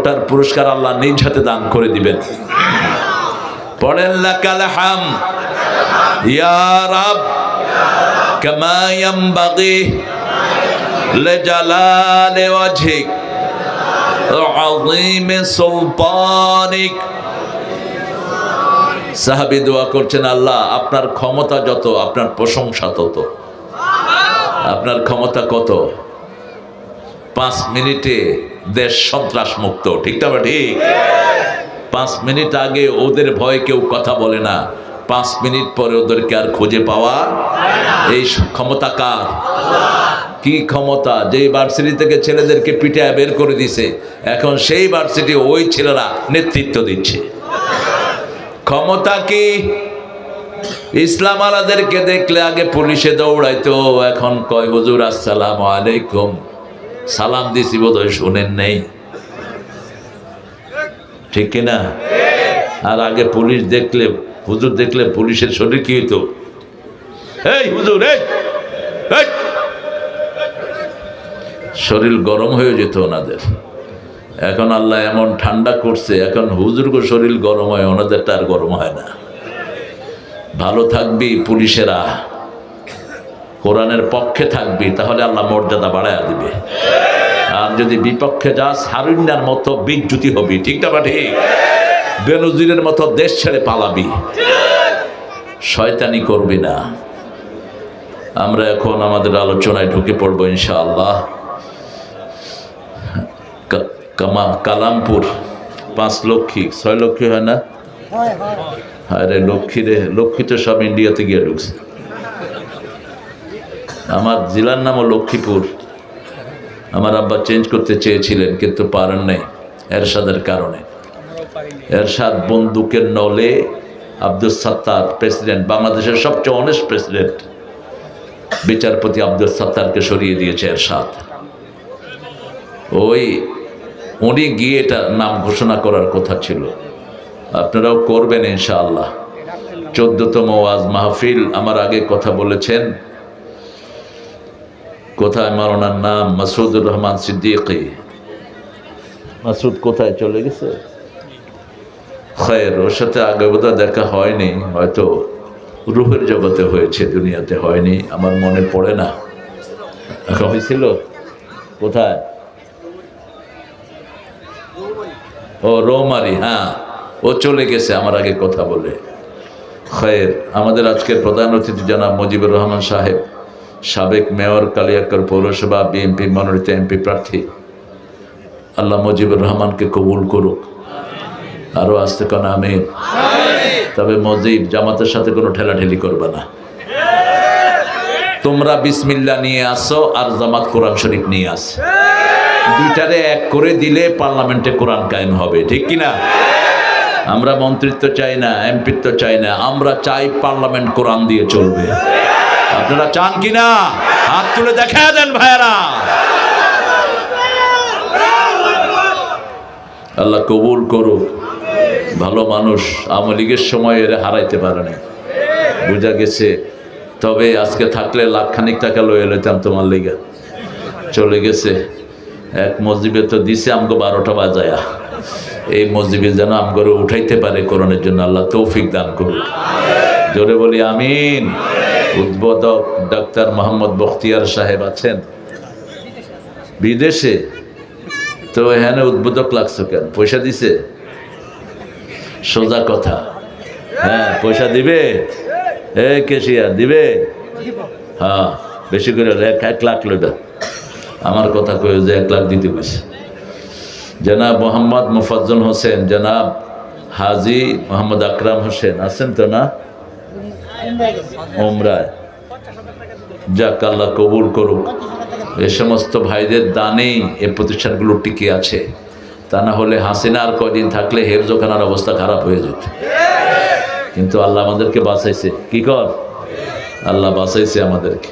ওটার পুরস্কার আল্লাহ নিজ হাতে দান করে দিবেন। পড়েন লাকাল হামদ ইয়া রাব কামা ইয়ানবাগি লিজালালি ওয়াজহিক আযীমি সুলতানিক। সাহাবী দোয়া করছেন, আল্লাহ আপনার ক্ষমতা যত, আপনার প্রশংসা তত। আপনার ক্ষমতা কত? 5 মিনিটে দেশ সন্ত্রাস মুক্ত। ঠিক না? ঠিক। 5 মিনিট আগে ওদের ভয়ে কেউ কথা বলে না, 5 মিনিট পরে ওদেরকে আর খুঁজে পাওয়া। এই ক্ষমতা কার? কি ক্ষমতা? যেই ভার্সিটি থেকে ছেলেদেরকে পিটায় বের করে দিছে, এখন সেই ভার্সিটি ওই ছেলেরা নেতৃত্ব দিচ্ছে। ক্ষমতা কি? ইসলাম আলাদেরকে দেখলে আগে পুলিশে দৌড়াইতো, এখন কয় হুজুর আসসালামু আলাইকুম, সালাম দিছি বোধহয় শুনেন নেই। ঠিক কিনা? আর আগে পুলিশ দেখলে, হুজুর দেখলে পুলিশের শরীর কি হইতো? এই হুজুর, এই শরীর গরম হয়ে যেত ওনাদের। এখন আল্লাহ এমন ঠান্ডা করছে, এখন হুজুরকে শরীর গরম হয়, ওনাদেরটা আর গরম হয় না। ভালো থাকবি পুলিশেরা, কোরআনের পক্ষে থাকবি, তাহলে আল্লাহ মর্যাদা বাড়ায়া দিবে। আর যদি বিপক্ষে যাস, হারুন্যার মতো বিচ্যুতি হবি। ঠিক না? ঠিক। বেনজিরের মতো দেশ ছেড়ে পালাবি, শয়তানি করবি না। আমরা এখন আমাদের আলোচনায় ঢুকে পড়বো ইনশাআল্লাহ। কালামপুর 5 লক্ষ্মী 6 লক্ষ্মী হয় না? আরে লক্ষ্মী রে, লক্ষ্মী তো সব ইন্ডিয়াতে গিয়ে ঢুকছে। আমার জেলার নামও লক্ষ্মীপুর। আমার আব্বা চেঞ্জ করতে চেয়েছিলেন কিন্তু পারেন নাই এরশাদের কারণে। এরশাদ বন্দুকের নলে আব্দুল সাত্তার প্রেসিডেন্ট, বাংলাদেশের সবচেয়ে অনেস্ট প্রেসিডেন্ট, বিচারপতি আব্দুল সাত্তারকে সরিয়ে দিয়েছে এরশাদ। উনি গিয়ে এটা নাম ঘোষণা করার কথা ছিল। আপনারাও করবেন ইনশাআল্লাহ। 14তম ওয়াজ মাহফিল। আমার আগে কথা বলেছেন, কোথায় আমার ওনার নাম মাসুদুর রহমান সিদ্দিকী। মাসুদ কোথায় চলে গেছে? খয়ের, ওর সাথে আগে বোধহয় দেখা হয়নি, হয়তো রূহের জগতে হয়েছে, দুনিয়াতে হয়নি, আমার মনে পড়ে না। হয়েছিল কোথায়? ও রৌমারি, হ্যাঁ, ও চলে গেছে আমার আগে কথা বলে। খয়ের, আমাদের আজকের প্রধান অতিথি জনাব মুজিবুর রহমান সাহেব, সাবেক মেয়র, কালিয়াকৈর পৌরসভা বিএনপি মনোনীত এমপি প্রার্থী। আল্লাহ মুজিবুর রহমানকে কবুল করুক। আরো আসতে কোন আমিন। তবে মুজিব, জামাতের সাথে কোনো ঠেলাঠেলি করবে না। তোমরা বিসমিল্লাহ নিয়ে আসো আর জামাত কোরআন শরীফ নিয়ে আস, দুইটারে এক করে দিলে পার্লামেন্টে কোরআন কায়েম হবে। ঠিক কিনা? আমরা মন্ত্রিত্ব চাই না, এমপিত্ব চাই না, আমরা চাই পার্লামেন্ট কোরআন দিয়ে চলবে। আপনারা চান কিনা? হাত তুলে দেখা দেন ভাইরা। আল্লাহ কবুল করুক। ভালো মানুষ, আওয়ামী লীগের সময় এর হারাইতে পারে না, বুঝা গেছে। তবে আজকে থাকলে লাখখানিক টাকা লয়ে লইতাম তোমার লেগে। চলে গেছে। এক মসজিদে তো দিছে আমগো 12টা বাজায়া। এই মসজিদে যেন আমগরে উঠাইতে পারে কোরআনের জন্য আল্লাহ তৌফিক দান করুক। জোরে বলি আমিন। উদ্বোধক ডাক্তার মোহাম্মদ বখতিয়ার সাহেব আছেন বিদেশে, তো এখানে উদ্বোধক লাগছো কেন? পয়সা দিছে? সোজা কথা, হ্যাঁ পয়সা দিবে। কেশিয়া দিবে? হ্যাঁ, বেশি করে 1 লাখ লইবা। আমার কথা কয়ে যে 1 লাখ দিতে গেছে। জনাব মোহাম্মদ মুফাজ্জল হোসেন, জনাব হাজি মোহাম্মদ আকরাম হোসেন আছেন তো না? ওমরায়। যাক, আল্লাহ কবুল করুক। এ সমস্ত ভাইদের দানেই এ প্রতিষ্ঠানগুলো টিকে আছে। তা না হলে হাসিনা আর কয়দিন থাকলে হেফজোখানার অবস্থা খারাপ হয়ে যেত। কিন্তু আল্লাহ আমাদেরকে বাঁচাইছে। কি কর? আল্লাহ বাঁচাইছে আমাদেরকে।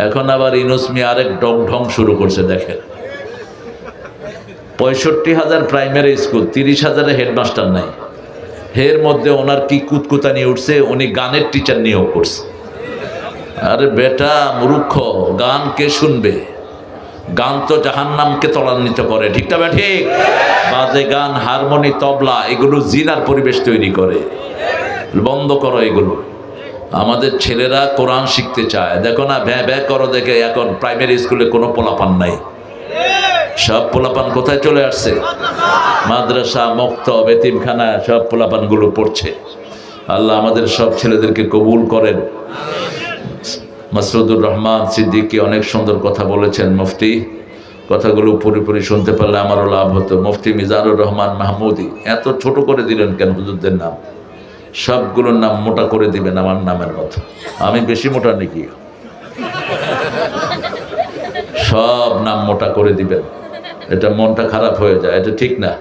এখন আবার ইউনূস মিয়া আরেক ঢং শুরু করছে। দেখেন, 65,000 প্রাইমারি স্কুল, 30,000 হেডমাস্টার নাই। এর মধ্যে ওনার কি কুতকুতানি উঠছে, উনি গানের টিচার নিয়োগ করছে। আরে বেটা মূর্খ, গান কে শুনবে? গান তো জাহান্নামকে ত্বরান্বিত করে। ঠিক না? ঠিক। বাজে গান, হারমোনি, তবলা, এগুলো জিনার পরিবেশ তৈরি করে। বন্ধ করো এগুলো। আমাদের ছেলেরা কোরআন শিখতে চায়, দেখো না ভ্যা ভ্যা করো দেখে এখন প্রাইমারি স্কুলে কোনো পোলাপান নাই। সব পোলাপান কোথায় চলে আসছে? মাদ্রাসা, মক্তব, এতিমখানা, সব পোলাপানগুলো পড়ছে। আল্লাহ আমাদের সব ছেলেদেরকে কবুল করেন। মাসুদুর রহমান সিদ্দিকী অনেক সুন্দর কথা বলেছেন। মুফতি কথাগুলো পুরোপুরি শুনতে পারলে আমারও লাভ হতো। মুফতি মিজানুর রহমান মাহমুদি, এত ছোট করে দিলেন কেন হুজুরদের নাম? সবগুলোর নাম মোটা করে দিবেন আমার নামের মতো। আমি বেশি মোটা নাকি? সব নাম মোটা করে দিবেন, এটা মনটা খারাপ হয়ে যায়, এটা ঠিক না।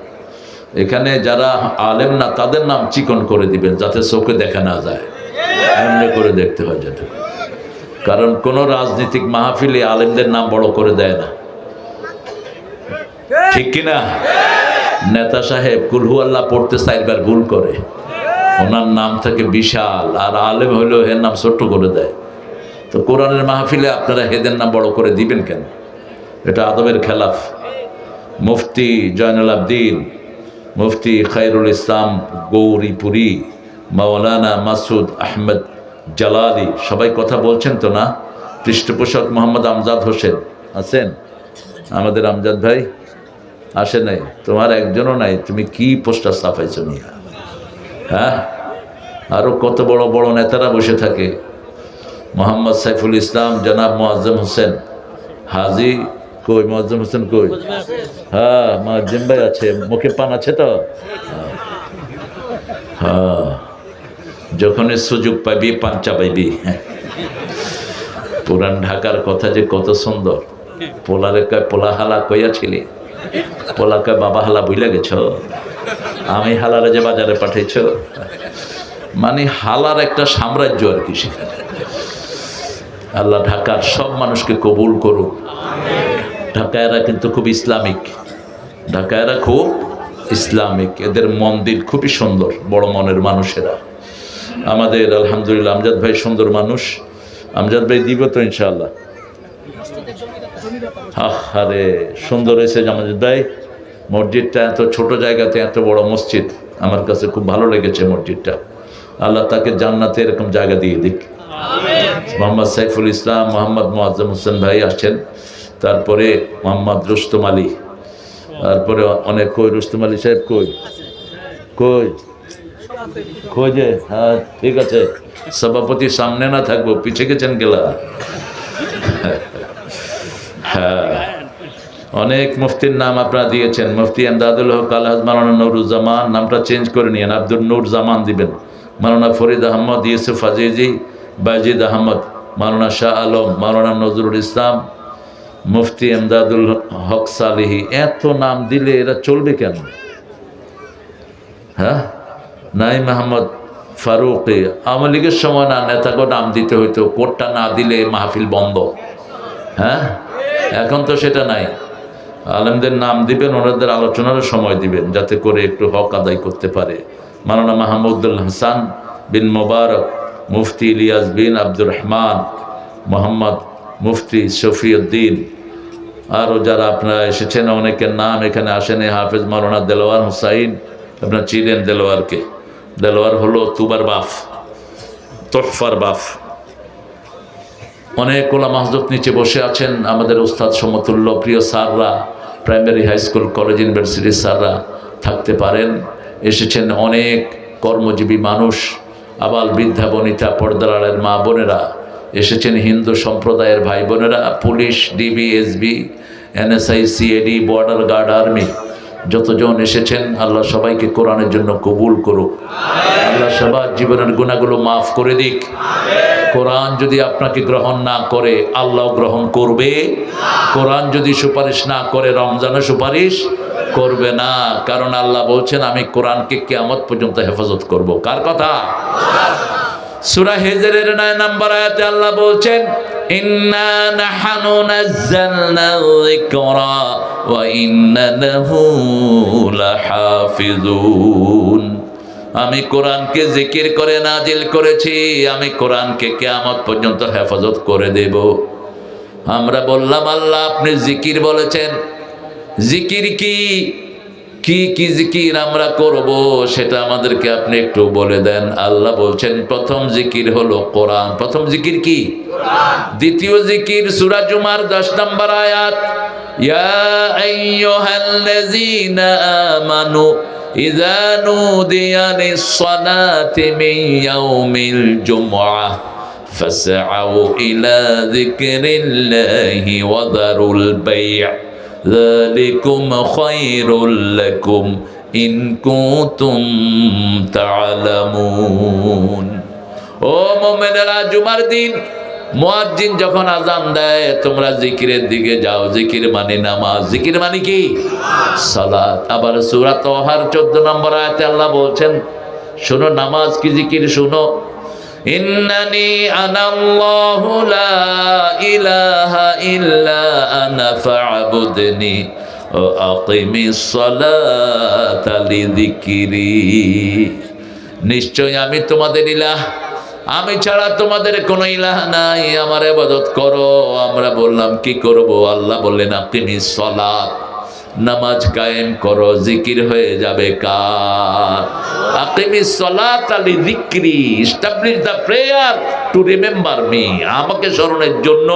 এখানে যারা আলেম না তাদের নাম চিকন করে দিবেন, যাতে চোখে দেখা না যায়, এমনি করে দেখতে হয় যেটা। কারণ কোন রাজনৈতিক মাহফিলে আলেমদের নাম বড় করে দেয় না, ঠিক কিনা? নেতা সাহেব কুলহু আল্লাহ পড়তে 4 বার ভুল করে, ওনার নাম থাকে বিশাল, আর আলেম হইলেও এর নাম ছোট্ট করে দেয়। তো কোরআনের মাহফিলে আপনারা হেদের নাম বড় করে দিবেন কেন? এটা আদবের খেলাফ। মুফতি জয়নুল আবদিন, মুফতি খায়রুল ইসলাম গৌরীপুরী, মাওলানা মাসুদ আহমেদ জালালি, সবাই কথা বলছেন তো না? পৃষ্ঠপোষক মোহাম্মদ আমজাদ হোসেন আছেন? আমাদের আমজাদ ভাই আসে নাই? তোমার একজনও নাই, তুমি কি পোস্টার ছাপাইছো নিয়ে? হ্যাঁ, আরো কত বড় বড় নেতারা বসে থাকে। মোহাম্মদ সাইফুল ইসলাম, জনাব মুআজ্জম হোসেন হাজি, কই মুআজ্জম হোসেন কই? হ্যাঁ মুআজ্জম ভাই আছে, মুখে পান আছে তো? হ্যাঁ, যখনই সুযোগ পাইবি পান চাপাইবি। পুরান ঢাকার কথা যে কত সুন্দর। পোলারে কয় পোলা হালা কইয়াছিলি, পোলা কয় বাবা হালা বুইলা গেছ, আমি হালারে যে বাজারে পাঠাইছ। মানে হালার একটা সাম্রাজ্য আর কি সেখানে। আল্লাহ ঢাকার সব মানুষকে কবুল করুক। ঢাকায়রা কিন্তু খুব ইসলামিক, ঢাকায়রা খুব ইসলামিক, এদের মন্দির খুবই সুন্দর, বড় মনের মানুষেরা। আমাদের আলহামদুলিল্লাহ আমজাদ ভাই সুন্দর মানুষ। আমজাদ ভাই দিব তো ইনশাআল্লাহ। আরে সুন্দর হয়েছে আমজাদ ভাই, মসজিদটা এত ছোট জায়গাতে এত বড় মসজিদ, আমার কাছে খুব ভালো লেগেছে মসজিদটা। আল্লাহ তাকে জান্নাতে এরকম জায়গা দিয়ে দিক। মোহাম্মদ সাইফুল ইসলাম, মোহাম্মদ মুআজ্জম হোসেন ভাই আসছেন, তারপরে মোহাম্মদ রুস্তম আলী, তারপরে অনেক কই রুস্তম আলী সাহেব কই কই কই যে? হ্যাঁ ঠিক আছে, সভাপতি সামনে না থাকবো, পিছে গেছেন গেলা। হ্যাঁ, অনেক মুফতির নাম আপনারা দিয়েছেন। মুফতি এমদাদুল হক আলহাজ মাওলানা নুরুজ্জামান, নামটা চেঞ্জ করে নিয়েন, আব্দুল নূর জামান দিবেন। মাওলানা ফরিদ আহমদ, ইউসুফ আজিজি, বাজিদ আহমদ, মাওলানা শাহ আলম, মাওলানা নজরুল ইসলাম, মুফতি এমদাদুল হক সালিহি। এত নাম দিলে এরা চলবে কেন? হ্যাঁ, নাইম আহমদ ফারুকি, আওয়ামী লীগের সময় না নেতাকে নাম দিতে হইতো, কোটটা না দিলে মাহফিল বন্ধ। হ্যাঁ, এখন তো সেটা নাই। আলেমদের নাম দিবেন, ওনাদের আলোচনারও সময় দিবেন, যাতে করে একটু হক আদায় করতে পারে। মাওলানা মাহমুদুল হাসান বিন মোবারক, মুফতি ইলিয়াস বিন আব্দুর রহমান, মোহাম্মদ মুফতি শফিউদ্দিন, আরও যারা আপনারা এসেছেন অনেকের নাম এখানে আসেনি। হাফেজ মাওলানা দেলোয়ার হুসাইন, আপনারা চিনেন দেলোয়ারকে? দেলোয়ার হলো তুবার বাফ, তোহফার বাফ। অনেক ওলামা হযরত নিচে বসে আছেন, আমাদের উস্তাদ সমতুল্য প্রিয় স্যাররা, প্রাইমারি হাই স্কুল কলেজ ইউনিভার্সিটির স্যাররা থাকতে পারেন। এসেছেন অনেক কর্মজীবী মানুষ, আবাল বৃদ্ধা বনিতা, পর্দার আড়ালের মা বোনেরা এসেছেন, হিন্দু সম্প্রদায়ের ভাই বোনেরা, police, DB, SB, NSI, CAD, border guard, army, যতজন এসেছেন আল্লাহ সবাইকে কোরআনের জন্য কবুল করুক। আল্লাহ সবার জীবনের গুনাহগুলো মাফ করে দিক। কোরআন যদি আপনাকে গ্রহণ না করে আল্লাহ গ্রহণ করবে, কোরআন যদি সুপারিশ না করে রমজানও সুপারিশ করবে না। কারণ আল্লাহ বলছেন আমি কোরআনকে কিয়ামত পর্যন্ত হেফাজত করব। কার কথা? সূরা হিজরের 9 নম্বর আয়াতে আল্লাহ বলছেন ইন্না নাহনু নাযালনা যিকরা ওয়া ইন্না লাহু লাহাফিজুন। আমি কোরআনকে জিকির করে নাজিল করেছি, আমি কোরআনকে কিয়ামত পর্যন্ত হেফাজত করে দেব। আমরা বললাম আল্লাহ আপনি জিকির বলেছেন, জিকির কি? কি কি জিকির আমরা করব সেটা আমাদেরকে আপনি একটু বলে দেন। আল্লাহ বলছেন প্রথম জিকির হলো কোরআন। প্রথম জিকির কি? কোরআন। দ্বিতীয় জিকির সূরা জুমার 10 নম্বর আয়াত, ইয়া আইয়ুহাল্লাযীনা আমানু ইযা নুদিয়া লিস-সালাতি মিন ইয়াউমিল জুমআহ ফাসআউ ইলা যিকরিল্লাহি ওয়া যারুল বাই', যালিকুম খায়রুল লাকুম ইন কুনতুম তা'লামুন। ও মুমিনেরা, জুমার দিন মুয়াজ্জিন যখন আযান দেয় তোমরা জিকিরের দিকে যাও। জিকির মানে নামাজ। জিকির মানে কি? সালাত। আবার সূরা তাহার 14 নম্বর আয়াতে আল্লাহ বলছেন, শোনো নামাজ কি জিকির শোনো। ইন্নানি আনাল্লাহু লা ইলাহা ইল্লা আনা ফা'বুদনি ওয়া আকিমিস সালাতা লিযিকরি। নিশ্চয় আমি তোমাদের ইলাহ, আমি ছাড়া তোমাদের কোনো ইলাহ নাই, আমার ইবাদত করো। আমরা বললাম কি করব? আল্লাহ বললেন আকিমিস সালাত, নামাজ কায়েম করো। জিকির হয়ে যাবে কার? আকিমিস সালাতা লিযিকরি, establish the prayer to remember me, আমাকে স্মরণের জন্য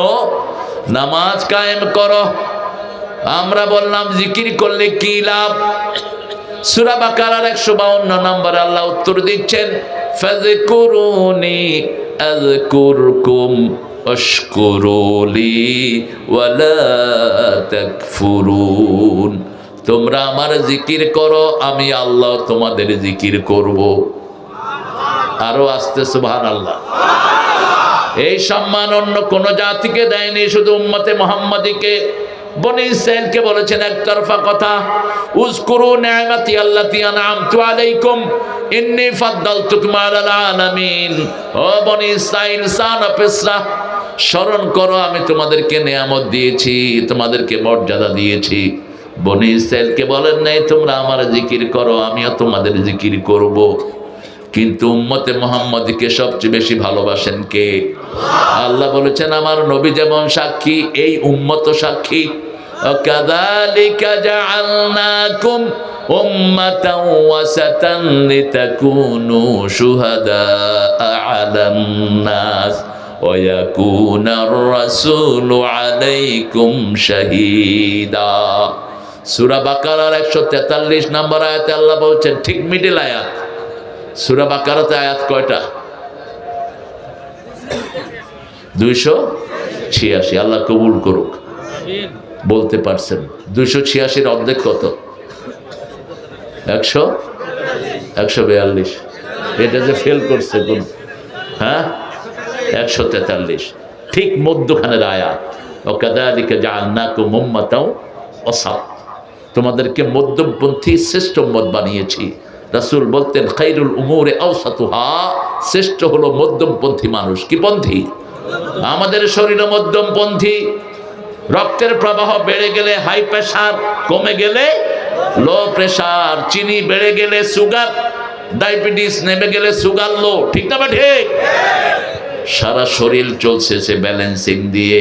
নামাজ কায়েম করো। আমরা বললাম জিকির করলে কি লাভ? সূরা বাকারার 152 নম্বরে আল্লাহ উত্তর দিচ্ছেন, ফাযকুরুনি আযকুরকুম ওয়াশকুরুলি ওয়ালা তাকফুরুন। তোমরা আমার জিকির করো, আমি আল্লাহ তোমাদের জিকির করব। আরো আস্তে সুবহানাল্লাহ। এই সম্মান অন্য কোন জাতিকে দেয়নি, শুধু উম্মতে মুহাম্মাদীকে, বনি ইসরাইলকে বলেছেন একতরফা কথা, উযকুরু নি'মাতি আল্লাতী আন'আমতু আলাইকুম ইন্নী ফাদ্দালতুকুম আলাল আলামিন। ও বনি ইসরাইল, সান অফ ইসরা, স্মরণ করো আমি তোমাদেরকে নিয়ামত দিয়েছি, তোমাদেরকে মর্যাদা দিয়েছি। বনি ইসরাইলকে বলেন নাই তোমরা আমার জিকির করো, আমিও তোমাদের জিকির করব। কিন্তু উম্মতে মুহাম্মাদীকে সবচেয়ে বেশি ভালোবাসেন কে? আল্লাহ বলেছেন আমার নবী যেমন সাক্ষী, এই উম্মত সাক্ষী। কাযালিকা জাআলনাকুম উম্মাতান ওয়াসাতান লিতাকুনু শুহাদাআ আলান নাস ওয়া ইয়াকুনার রাসূলু আলাইকুম শাহীদা। সূরা বাকারার 143 নম্বর আয়াতে আল্লাহ বলছেন, ঠিক মিডল আয়াত। সূরা বাকারাতে আয়াত কয়টা? 286। আল্লাহ কবুল করুক। বলতে পারছেন 286 অর্ধেক কত? 142। এটা যে ফেল করছে কোন, হ্যাঁ, 143, ঠিক মধ্যখানের আয়াত। ওয়াকাযালিকা জাআলনাকুম উম্মাতাও ওয়াসাত, তোমাদেরকে মধ্যমপন্থী শ্রেষ্ঠ উম্মত বানিয়েছি। রাসূল বলতেন খায়রুল উমুরি আওসাতুহা, শ্রেষ্ঠ হলো মধ্যমপন্থী মানুষ। কি পন্থী? আমাদের শরীরে মধ্যমপন্থী। রক্তের প্রবাহ বেড়ে গেলে হাই প্রেসার, কমে গেলে লো প্রেসার, চিনি বেড়ে গেলে সুগার, ডায়াবেটিস নেমে গেলে সুগার লো, ঠিক না? ঠিক। সারা শরীর চলছে সে ব্যালেন্সিং দিয়ে।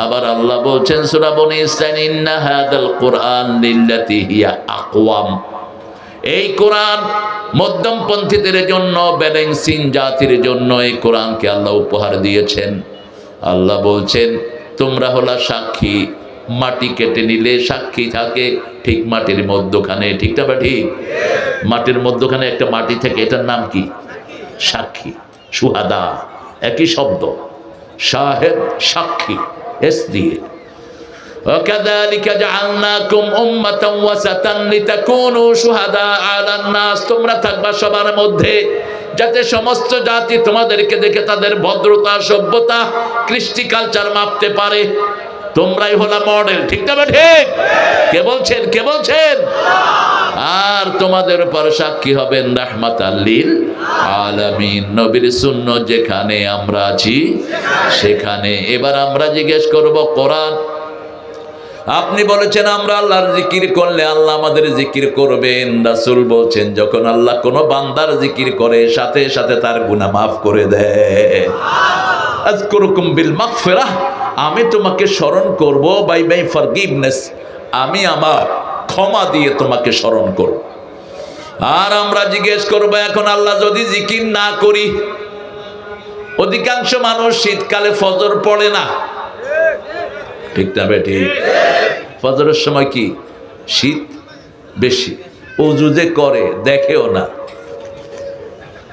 আবার আল্লাহ বলছেন সূরা বনী ইসরাঈল, ইন্না হাযাল কুরআন লিল্লাতী হিয়া আকওয়াম, এই কোরআন মধ্যমপন্থীদের জন্য, ব্যালেন্সিং জাতির জন্য এই কোরআনকে আল্লাহ উপহার দিয়েছেন। আল্লাহ বলছেন তোমরা হলা সাক্ষী। মাটি কেটে নিলে সাক্ষী থাকে ঠিক মাটির মধ্যখানে, ঠিক না? ঠিক। মাটির মধ্যখানে একটা মাটি থেকে, এটার নাম কি? সাক্ষী। শুহাদা একই শব্দ, শাহেদ সাক্ষী, এস দিয়ে। وكذلك جعلناكم أمة وسطا لتكونوا شهداء على الناس, তোমরা থাকবা সবার মধ্যে, যাতে সমস্ত জাতি তোমাদেরকে দেখে তাদের ভদ্রতা, সভ্যতা, কৃষ্টি, কালচার মাপতে পারে। তোমরাই হলা মডেল, ঠিক না? ঠিক। কে বলছেন? কে বলছেন? আর তোমাদের উপর সাক্ষী হবেন রাহমাতাল লিল আলামিন, নবীর সুন্নাত যেখানে আমরা আছি সেখানে। এবার আমরা জিজ্ঞেস করব, কোরআন আপনি বলেছেন আমরা আল্লাহর জিকির করলে আল্লাহ আমাদের জিকির করবেন। রাসূল বলছেন যখন আল্লাহ কোনো বান্দার জিকির করে সাথে সাথে তার গুনাহ মাফ করে দেয়। আযকুরুকুম বিল মাগফিরাহ, আমি তোমাকে স্মরণ করব বাই বাই ফরগিভনেস, আমি আমার ক্ষমা দিয়ে তোমাকে স্মরণ করব। আর আমরা জিজ্ঞেস করবো এখন আল্লাহ যদি জিকির না করি, অধিকাংশ মানুষ শীতকালে ফজর পড়ে না, ঠিক না বেটি? ফজরের সময় কি শীত বেশি, ওযু যে করে দেখেও না,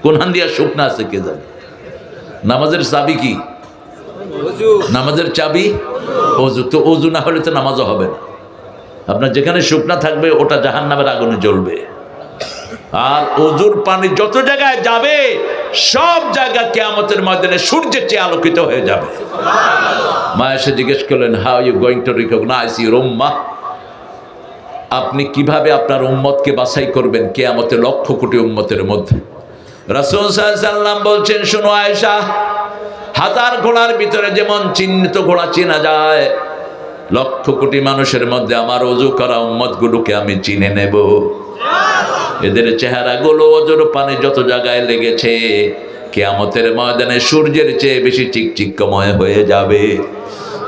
কোন হান দিয়া শুকনা আছে কে জানে। নামাজের চাবি কি? নামাজের চাবি ওযু। তো ওযু না হলে তো নামাজও হবে না। আপনার যেখানে শুকনা থাকবে ওটা জাহান্নামের আগুনে জ্বলবে। আর ওযুর পানি যত জায়গায় যাবে সব জায়গা কিয়ামতের ময়দানে সূর্যের চেয়ে আলোকিত হয়ে যাবে। মা এসে জিজ্ঞেস করলেন, how you going to recognise your উম্মাহ? আপনি কিভাবে আপনার উম্মতকে বাছাই করবেন কিয়ামতে লক্ষ কোটি উম্মতের মধ্যে? রাসূল সাল্লাল্লাহু আলাইহি সাল্লাম বলছেন, শোনো আয়েশা, হাজার ঘোড়ার ভিতরে যেমন চিহ্নিত ঘোড়া চেনা যায়, লক্ষ কোটি মানুষের মধ্যে আমার ওযু করা উম্মতগুলোকে আমি চিনে নেব। এদের চেহারাগুলো ওযুর পানি যত জায়গায় লেগেছে কিয়ামতের ময়দানে সূর্যের চেয়ে বেশি চিকচিকময় হয়ে যাবে।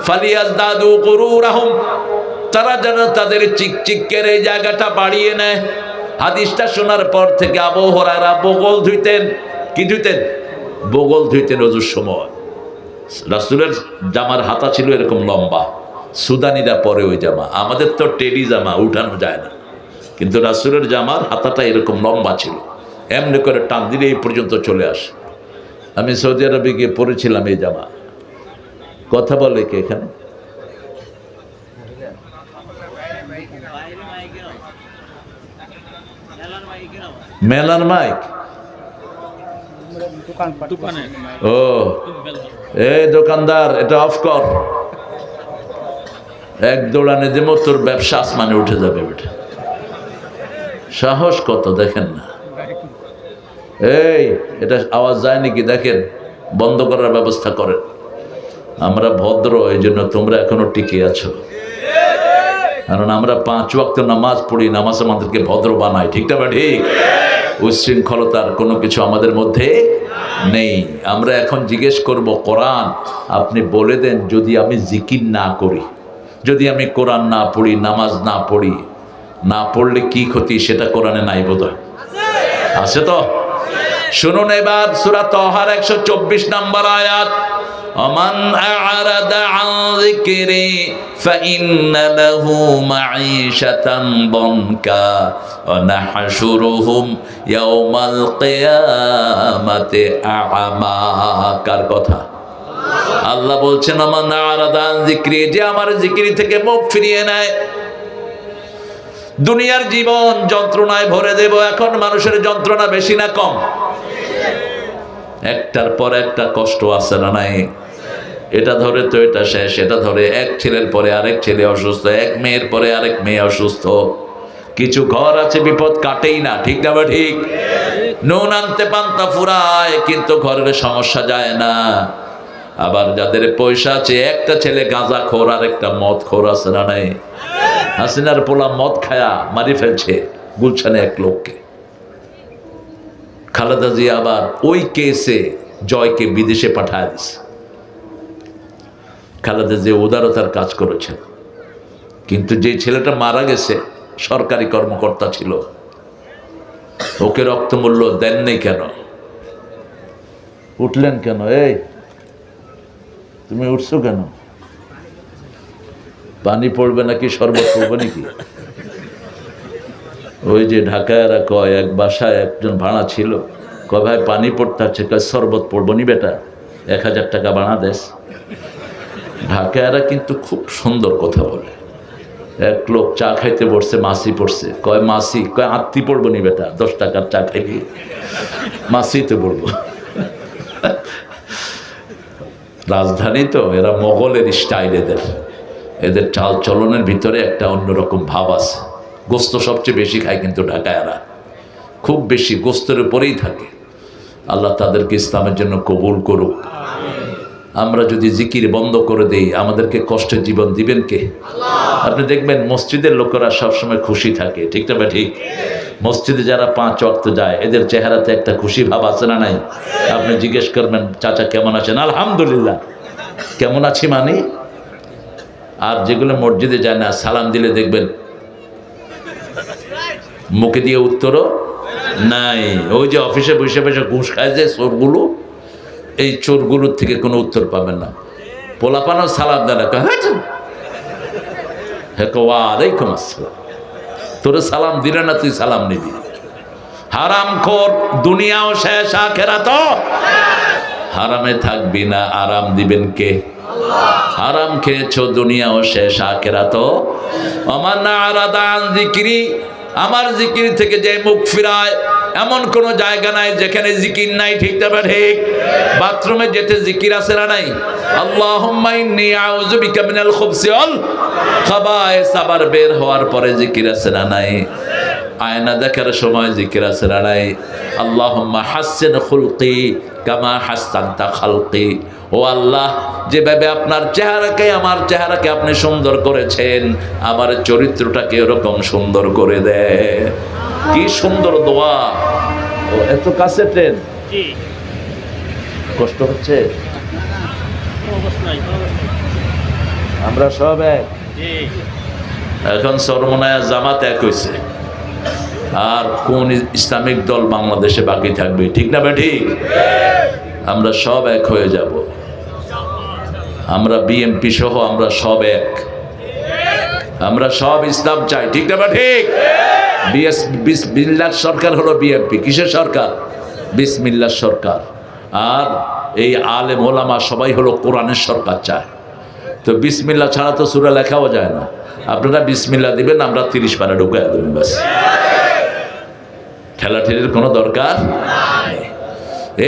ফালিয়াজদাদু গুরুরাহুম, তারা যেন তাদের চিকচিকের এই জায়গাটা বাড়িয়ে নেয়। হাদিসটা শোনার পর থেকে আবু হুরায়রা বগল ধুইতেন। কি ধুইতেন? বগল ধুইতেন ওযুর সময়। রাসূলের জামার হাতা ছিল এরকম লম্বা, সুদানিরা পরে ওই জামা, আমাদের তো টেডি জামা উঠানো যায় না, কিন্তু রাসূলের জামার হাতাটা এরকম লম্বা ছিল, এমনি করে টান দিলে এই পর্যন্ত চলে আসে। আমি সৌদি আরবে গিয়ে পরেছিলাম এই জামা। কথা বলে কে এখানে? মেলার মাইক? ও এই দোকানদার, এটা অফ কর। এক দৌড়ানে দেব তোর ব্যবসা আসমানে উঠে যাবে বেটা। সাহস কত দেখেন না। এই এটা আওয়াজ যায় নাকি দেখেন, বন্ধ করার ব্যবস্থা করেন। আমরা ভদ্র, এই জন্য তোমরা এখনো টিকে আছো, কারণ আমরা 5 ওয়াক্ত নামাজ পড়ি, নামাজ আমাদেরকে ভদ্র বানায়, ঠিক না? ঠিক। উচ্ছৃঙ্খলতার কোনো কিছু আমাদের মধ্যে নেই। আমরা এখন জিজ্ঞেস করব, কোরআন আপনি বলে দেন, যদি আমি জিকির না করি, যদি আমি কোরআন না পড়ি, নামাজ না পড়ি, না পড়লে কি ক্ষতি, সেটা কোরআনে নাই বোধহয়? আছে তো? শুনুন এবার সূরা তাহার 124 নম্বর আয়াত, আমান আ'রাদা আন যিকরি ফাইন্না লাহু মাঈশাতান দনকা ওয়া নাহশুরুহুম ইয়াওমাল কিয়ামাতি আ'মা। কার কথা? আল্লাহ বলছেন, আমান আ'রাদা আন যিকরি, যে আমার জিকির থেকে মুখ ফিরিয়ে নেয়, দুনিয়ার জীবন যন্ত্রণায় ভরে দেব। এখন মানুষের যন্ত্রণা বেশি না কম? একটার পর একটা কষ্ট আছে না নাই? এটা ধরে তো এটা শেষ, এটা ধরে এক ছেলের পরে আরেক ছেলে অসুস্থ, এক মেয়ের পরে আরেক মেয়ে অসুস্থ। কিছু ঘর আছে বিপদ কাটেই না, ঠিক না? ঠিক। নুন আনতে পান্তা ফুরায়, কিন্তু ঘরের সমস্যা যায় না। আবার যাদের পয়সা আছে, একটা ছেলে গাঁজা খোর আর একটা মদ খোর আছে না নাই? হাসিনার পোলা মদ খায়া মারি ফেলছে গুলশানে এক লোককে। খালেদা জিয়া আবার ওই কেসে জয়কে বিদেশে পাঠায় দিছে। খালেদা জিয়া উদারতার কাজ করেছেন, কিন্তু যে ছেলেটা মারা গেছে সরকারি কর্মকর্তা ছিল, ওকে রক্তমূল্য দেন নেই কেন? উঠলেন কেন? এই তুমি উঠছো কেন? পানি পড়বে নাকি শরবত পড়বে নাকি? ওই যে ঢাকায়রা কয়, এক বাসায় একজন ভাড়া ছিল, কয় ভাই পানি পড়তে আছে, কয় শরবত পড়বো নি বেটা, 1000 টাকা ভাড়া দেশ। ঢাকায়রা কিন্তু খুব সুন্দর কথা বলে। এক লোক চা খাইতে বসছে, মাসি পড়ছে, কয় মাসি, কয় আত্মি পড়বো নি বেটা, 10 টাকার চা খাইবি? মাসিতে পড়বো। রাজধানী তো, এরা মোগলের স্টাইল, এদের চাল চলনের ভিতরে একটা অন্যরকম ভাব আছে। গোস্ত সবচেয়ে বেশি খায় কিন্তু ঢাকায়রা, খুব বেশি গোস্তের উপরেই থাকে। আল্লাহ তাদেরকে ইসলামের জন্য কবুল করুক। আমরা যদি জিকির বন্ধ করে দেই, আমাদেরকে কষ্টের জীবন দিবেন কে? আপনি দেখবেন মসজিদের লোকেরা সবসময় খুশি থাকে, ঠিক না? ঠিক। মসজিদে যারা 5 ওয়াক্ত যায়, এদের চেহারাতে একটা খুশি ভাব আছে না নাই? আপনি জিজ্ঞেস করবেন, চাচা কেমন আছেন? আলহামদুলিল্লাহ। কেমন আছি মানে? আর যেগুলো মসজিদে যায় না, সালাম দিলে দেখবেন মুখে দিয়ে উত্তরও নাই। ওই যে অফিসে বসে বসে ঘুষ খায় যে চোরগুলো, এই চোরগুলোর থেকে কোনো উত্তর পাবেন না। পোলাপানও সালাম দেয়, ওয়ালাইকুম আসসালাম। তোরে সালাম দিলে না, তুই সালাম নিবি। হারামখোর, দুনিয়াও শেষ আখিরাতও হারামে থাকবি না, আরাম দিবেন কে? হারাম খেয়েছো, দুনিয়াও শেষ আখিরাতও। ওমান আরাদা আন যিকরি, আমার জিকির থেকে যে মুখ ফিরায়, এমন কোন জায়গা নাই যেখানে জিকির নাই। ঠিক না ঠিক? বাথরুমে যেতে জিকির আছে না নাই? আল্লাহুম্মা ইন্নী আউযু বিকা মিনাল খুবসি ওয়াল খাবায়েস, আবার বের হওয়ার পরে জিকির আছে না নাই? আয়না দেখার সময় জিকির আছে না নাই? আল্লাহুম্মা হাসসিন খুলকি কামা হাসসানতা খালকি, ও আল্লাহ, যেভাবে আপনার চেহারাকে, আমার চেহারাকে আপনি সুন্দর করেছেন, আমার চরিত্রটাকে এরকম সুন্দর করে দেয়। কি সুন্দর দোয়া! ও এত কাছে ট্রেন, কষ্ট হচ্ছে? আমরা সব এক। এখন সরমনায়া জামাত এক হয়েছে, আর কোন ইসলামিক দল বাংলাদেশে বাকি থাকবে? ঠিক না ঠিক? আমরা সব এক হয়ে যাব। আমরা বিএনপি সহ আমরা সব এক। আমরা সব ইসলাম চাই। ঠিক না ঠিক? বিসমিল্লাহর সরকার হলো বিএনপি। কিসের সরকার? বিসমিল্লাহর সরকার। আর এই আলেম ওলামা সবাই হলো কোরআনের সরকার চায়। তো বিসমিল্লাহ ছাড়া তো সূরা লেখাও যায় না। আপনারা বিসমিল্লাহ দিবেন, আমরা 30 পারা ঢুকে দেবেন, ব্যাস। ঠেলাঠেলির কোনো দরকার নাই।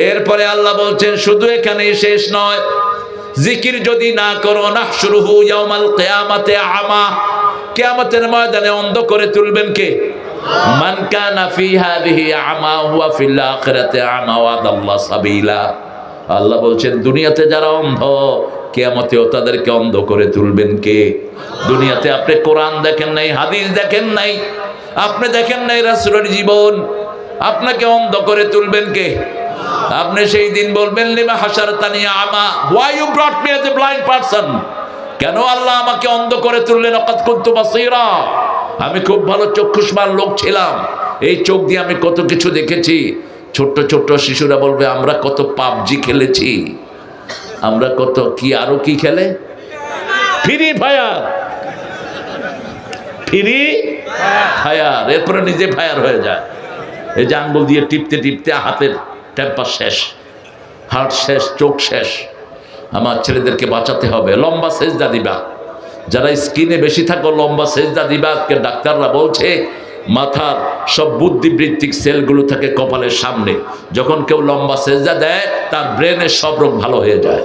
এরপরে আল্লাহ বলছেন শুধু এখানেই শেষ নয়, জিকির যদি না করো, নাহশুরুহু ইয়াউমাল কিয়ামাতি আমা, কিয়ামতের ময়দানে অন্ধ করে তুলবেন কে? মান কানা ফি হাযিহি আমা হুয়া ফিল আখিরাতি আমা ওয়া দাল্লা সাবিলা। আল্লাহ বলছেন দুনিয়াতে যারা অন্ধ, কিয়ামতেও তাদেরকে অন্ধ করে তুলবেন কে? দুনিয়াতে আপনি কোরআন দেখেন নাই, হাদিস দেখেন নাই, আপনি দেখেন নাই রাসূলের জীবন, আপনাকে অন্ধ করে তুলবেন কে? আপনি সেই দিন বলবেন লিমা হাশারতানি আমা, why you brought me as a blind person? কেন আল্লাহ আমাকে অন্ধ করে তুললেন? ওয়াকাদ কুনতু বাসীরা, আমি খুব ভালো চক্ষুষ্মান লোক ছিলাম, এই চোখ দিয়ে আমি কত কিছু দেখেছি। ছোট্ট ছোট্ট শিশুরা বলবে আমরা কত পাবজি খেলেছি, আমরা কত কি, আরো কি খেলে, ফ্রি ফায়ার, ফ্রি ফায়ার। এরপরে নিজে ফায়ার হয়ে যায়। এই যে আঙ্গুল দিয়ে টিপতে টিপতে হাতের টেম্পার শেষ, হার্ট শেষ, চোখ শেষ। আমার ছেলেদেরকে বাঁচাতে হবে। লম্বা সেজদা দিবা, যারা স্কিনে বেশি থাকো লম্বা সেজদা দিবা। আজকে ডাক্তাররা বলছে মাথার সব বুদ্ধিবৃত্তিক সেলগুলো থাকে কপালের সামনে। যখন কেউ লম্বা সেজদা দেয়, তার ব্রেনের সব রোগ ভালো হয়ে যায়,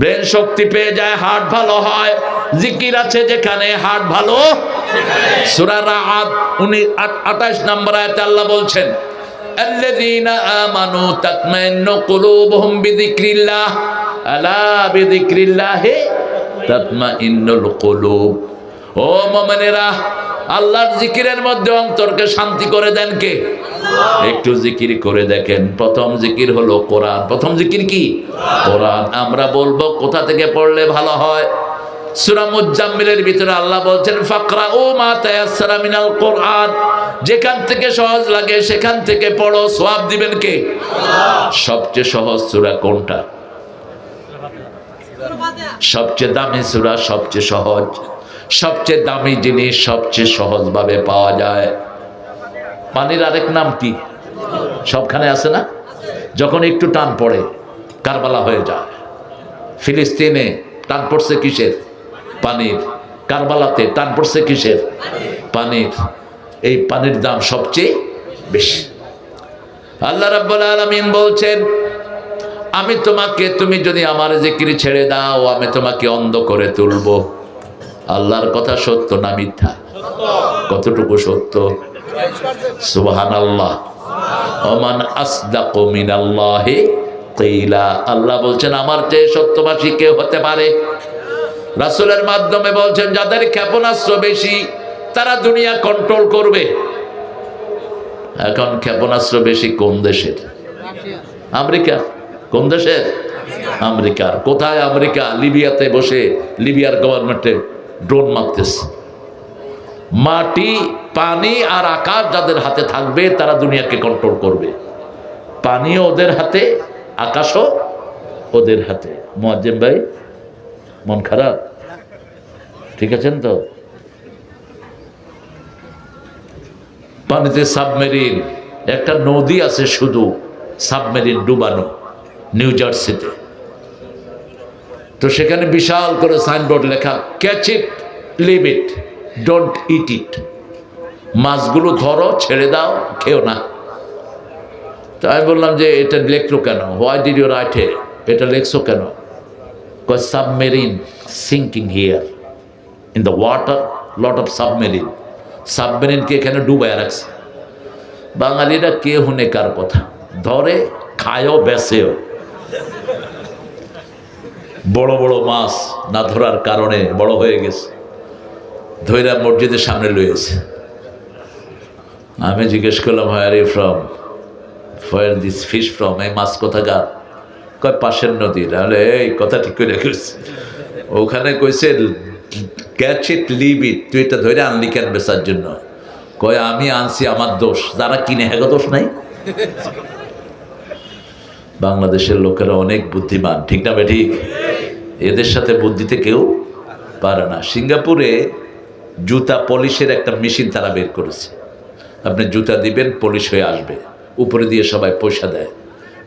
ব্রেন শক্তি পেয়ে যায়, হার্ট ভালো হয়। জিকির আছে যেখানে, হার্ট ভালো। সূরা রাআদ 28 নম্বর আয়াতে আল্লাহ বলছেন আল্লাযীনা আমানু তাতমাইন্নু কুলুবুহুম বিযিকরিল্লাহ, আলা বিযিকরিল্লাহি তাতমাইন্নুল কুলুব। ও মুমিনেরা, আল্লাহর জিকিরের মধ্যে অন্তরকে শান্তি করে দেন কে? একটু জিকির করে দেখেন। প্রথম জিকির হলো কোরআন। প্রথম জিকির কি? কোরআন। আমরা বলবো কোথা থেকে পড়লে ভালো হয়? সূরা মুজাম্মিলের ভিতরে আল্লাহ বলছেন ফাকরাউ মা তায়াসসারা মিনাল কোরআন, যেখান থেকে সহজ লাগে সেখান থেকে পড়ো, সওয়াব দিবেন কে? সবচেয়ে সহজ সূরা কোনটা? সবচেয়ে দামি সূরা, সবচেয়ে সহজ। সবচেয়ে দামি জিনিস সবচেয়ে সহজভাবে পাওয়া যায়। পানির আরেক নাম কি? সবখানে আছে না? যখন একটু টান পড়ে কারবালা হয়ে যায়। ফিলিস্তিনে টান পড়ছে কিসের? পানির। কারবালাতে টান পড়ছে কিসের? পানির। এই পানির দাম সবচেয়ে বেশি। আল্লাহ রাব্বুল আলামিন বলছেন আমি তোমাকে, তুমি যদি আমার জিকির ছেড়ে দাও, আমি তোমাকে অন্ধ করে তুলবো। আল্লাহর কথা সত্য না মিথ্যা? কতটুকু সত্য? সুবহানাল্লাহ। ওমান আসদাকু মিনাল্লাহি কিলা। আল্লাহ বলছেন আমার চেয়ে সত্যবাদী কে হতে পারে? রাসূলের মাধ্যমে বলছেন যাদের ক্ষেপণাস্ত্র বেশি তারা দুনিয়া কন্ট্রোল করবে। এখন ক্ষেপণাস্ত্র বেশি কোন দেশের? আমেরিকা। কোন দেশের? আমেরিকার। কোথায় আমেরিকা? লিবিয়াতে বসে লিবিয়ার গভর্নমেন্টে ড্রোন মারতেছে। মাটি, পানি আর আকাশ যাদের হাতে থাকবে তারা দুনিয়াকে কন্ট্রোল করবে। পানিও ওদের হাতে, আকাশও ওদের হাতে। মুয়াজ্জিম ভাই মন খারাপ? ঠিক আছেন তো? পানিতে সাবমেরিন, একটা নদী আছে শুধু সাবমেরিন ডুবানো, নিউ জার্সিতে। তো সেখানে বিশাল করে সাইনবোর্ড লেখা, catch it, leave it, don't eat it. মাছগুলো ধরো, ছেড়ে দাও, খেও না। তো আমি বললাম যে এটা লেখলো কেন? Why did you write it? এটা লেখছো কেন? Cause submarine sinking here in the water, lot of submarine. সাবমেরিনকে এখানে ডুবায় রাখছে। বাঙালিরা কে হুনে কার কথা, ধরে খায়ও বেচেও। বড় বড় মাছ না ধরার কারণে বড় হয়ে গেছে, ধৈরা মসজিদের সামনে লয়েছে। আমি জিজ্ঞেস করলাম, where you from, where this fish from? এই মাছ কোথাকার? কয় পাশের নদীর। তাহলে এই কথা ঠিক করে রেখেছি। ওখানে কইছে ক্যাচ ইট, লিভ ইট, তুই এটা ধরে আনলি কেন বেচার জন্য? কয় আমি আনছি, আমার দোষ, যারা কিনে হ্যাঁ দোষ নাই। বাংলাদেশের লোকেরা অনেক বুদ্ধিমান, ঠিক না বে ঠিক? এদের সাথে বুদ্ধিতে কেউ পারে না। সিঙ্গাপুরে জুতা পলিশের একটা মেশিন তারা বের করেছে। আপনি জুতা দিবেন, পলিশ হয়ে আসবে, উপরে দিয়ে সবাই পয়সা দেয়।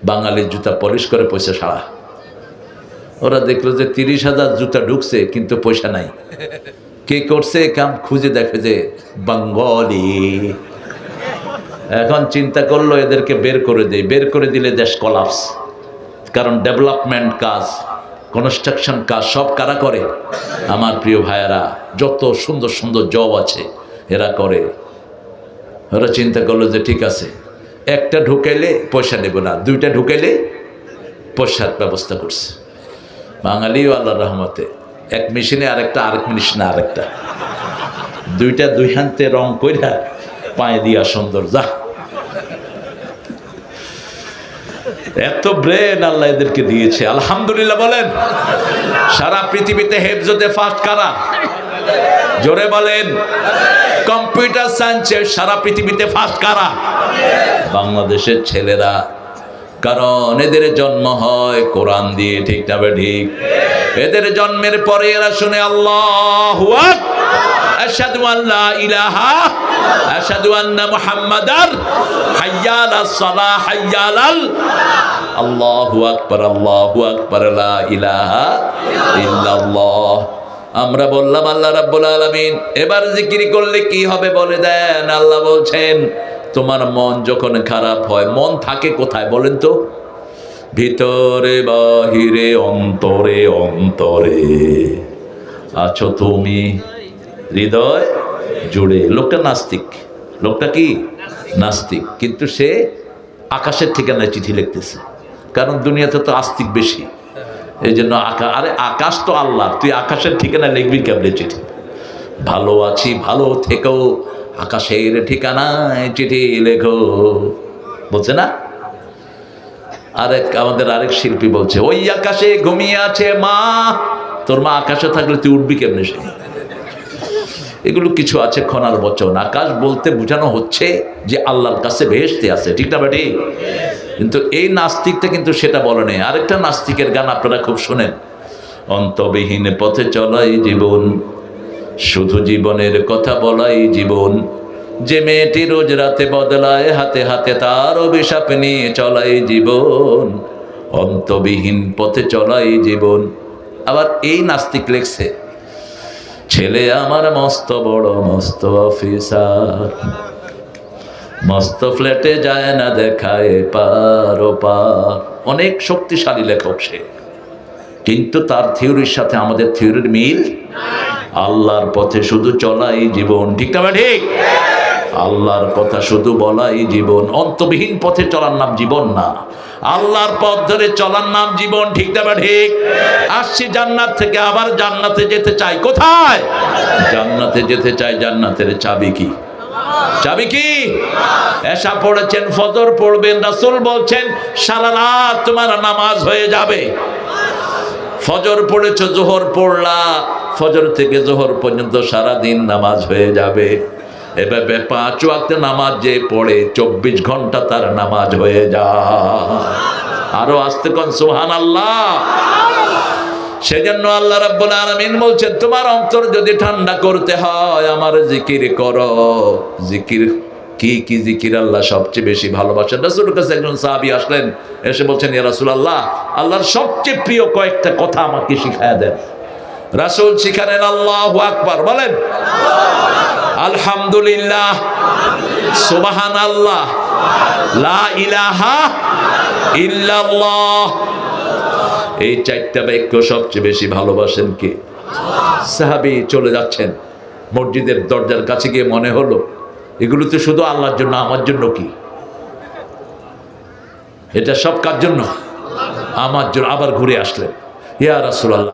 বাঙালির জুতা পলিশ করে পয়সা সারা। ওরা দেখলো যে 30,000 জুতা ঢুকছে কিন্তু পয়সা নাই। কে করছে কাম? খুঁজে দেখে যে বাঙালি। এখন চিন্তা করলো এদেরকে বের করে দেয়। বের করে দিলে দেশ কলাপস। কারণ ডেভেলপমেন্ট কাজ, কনস্ট্রাকশন কাজ সব কারা করে? আমার প্রিয় ভাইয়েরা, যত সুন্দর সুন্দর জব আছে এরা করে। ওরা চিন্তা করলো যে ঠিক আছে, একটা ঢুকাইলে পয়সা নেব না, দুইটা ঢুকাইলে পয়সার ব্যবস্থা করছে। বাঙালিও আল্লাহর রহমতে এক মেশিনে আরেকটা, আরেক মেশিনে আরেকটা, দুইটা দুই হাতে রং কইরা পায়ে দিয়া সুন্দর। যা এত ব্রেন আল্লাহ এদেরকে দিয়েছে, আলহামদুলিল্লাহ বলেন। সারা পৃথিবীতে হেফজতে ফার্স্ট কারা? জোরে বলেন। কম্পিউটার সায়েন্সের সারা পৃথিবীতে ফার্স্ট কারা? বাংলাদেশের ছেলেরা। কারণ এদের জন্ম হয় কোরআন দিয়ে, ঠিক না ঠিক? এদের জন্মের পরে এরা শুনে আল্লাহু আকবার, আশহাদু আল্লা ইলাহা, আশহাদু আন্না মুহাম্মাদার, হাইয়া আলাস সালাহ, হাইয়া আলাল, আল্লাহু আকবার, আল্লাহু আকবার, লা ইলাহা ইল্লাল্লাহ। আমরা বললাম আল্লাহ রাব্বুল আলামিন এবার জিকির করলে কি হবে বলে দেন। আল্লাহ বলছেন, তোমার মন যখন খারাপ হয়, মন থাকে কোথায় বলেন তো? ভিতরে বাহিরে, অন্তরে অন্তরে আছো তুমি, হৃদয় জুড়ে। লোকটা নাস্তিক। লোকটা কি? নাস্তিক। কিন্তু সে আকাশের ঠিকানায় চিঠি লিখতেছে। কারণ দুনিয়াতে তো আস্তিক বেশি, এই জন্য আরে আকাশ তো আল্লাহ, তুই আকাশের ঠিকানায় লিখবি কেমনে চিঠি? ভালো আছি, ভালো থেকেও আকাশের ঠিকানায় চিঠি লেখো, বলছে না? আমাদের আরেক শিল্পী বলছে, ওই আকাশে ঘুমিয়ে আছে মা। তোর মা আকাশে থাকলে তুই উঠবি কেমনে? সে এগুলো কিছু আছে খনার বচন। আকাশ বলতে বোঝানো হচ্ছে যে আল্লাহর কাছে বেহেশতে আছে, ঠিক না বেটি? কিন্তু এই নাস্তিকটা কিন্তু সেটা বলে নেই। আরেকটা নাস্তিকের গান আপনারা খুব শোনেন, অন্তবিহীন পথে চলাই জীবন, শুধু জীবনের কথা বলাই জীবন, যে মেয়েটি রোজ রাতে বদলায় হাতে হাতে, তার অভিশাপ নিয়ে চলাই জীবন, অন্তবিহীন পথে চলাই জীবন। আবার এই নাস্তিক লেখছে, ছেলে আমার মস্ত বড় মস্ত অফিসার, মস্ত ফ্ল্যাটে যায় না দেখায় পার ও পার। অনেক শক্তিশালী লেখক সে, কিন্তু তার থিওরির সাথে আমাদের থিওরির মিল। আল্লাহর পথে শুধু চলাই জীবন, ঠিক না ঠিক? আল্লাহর কথা শুধু বলাই জীবন। অন্তবিহীন পথে চলার নাম জীবন না, আল্লাহর পথ ধরে চলার নাম জীবন, ঠিক না ঠিক? আসছি জান্নাত থেকে, আবার জান্নাতে যেতে চাই। কোথায়? জান্নাতে যেতে চাই। জান্নাতের চাবি কি? চাবি কি? এশা পড়েছেন, ফজর পড়বেন, রাসূল বলছেন সারা রাত তোমার নামাজ হয়ে যাবে। ফজর পড়েছো, যোহর পড়লা, ফজর থেকে জোহর পর্যন্ত সারা দিন নামাজ হয়ে যাবে। এভাবে 5 ওয়াক্ত নামাজ যে পড়ে 24 ঘন্টা তার নামাজ হয়ে যায়। আরো আস্তে কোন সুবহানাল্লাহ। সেজন্য আল্লাহ রাব্বুল আলামিন বলছেন, তোমার অন্তর যদি ঠান্ডা করতে হয় আমার জিকির করো। জিকির কি কি জিকির আল্লাহ সবচেয়ে বেশি ভালোবাসেন? রাসূলের কাছে একজন সাহাবী আসলেন, এসে বলছেন, ইয়া রাসূলুল্লাহ, আল্লাহর সবচেয়ে প্রিয় কয়েকটা কথা আমাকে শিখায়া দেন। রাসূল শিখালেন, আল্লাহু আকবার বলেন, আলহামদুলিল্লাহ, সুবহানাল্লাহ, লা ইলাহা ইল্লাল্লাহ। এই 4টা বাক্য সবচেয়ে বেশি ভালোবাসেন কে? সাহাবী চলে যাচ্ছেন, মসজিদের দরজার কাছে গিয়ে মনে হলো এগুলো তো শুধু আল্লাহর জন্য, আমার জন্য কি? এটা সব কার জন্য? আমার জন্য। আবার ঘুরে আসলেন, ইয়া রাসূলুল্লাহ,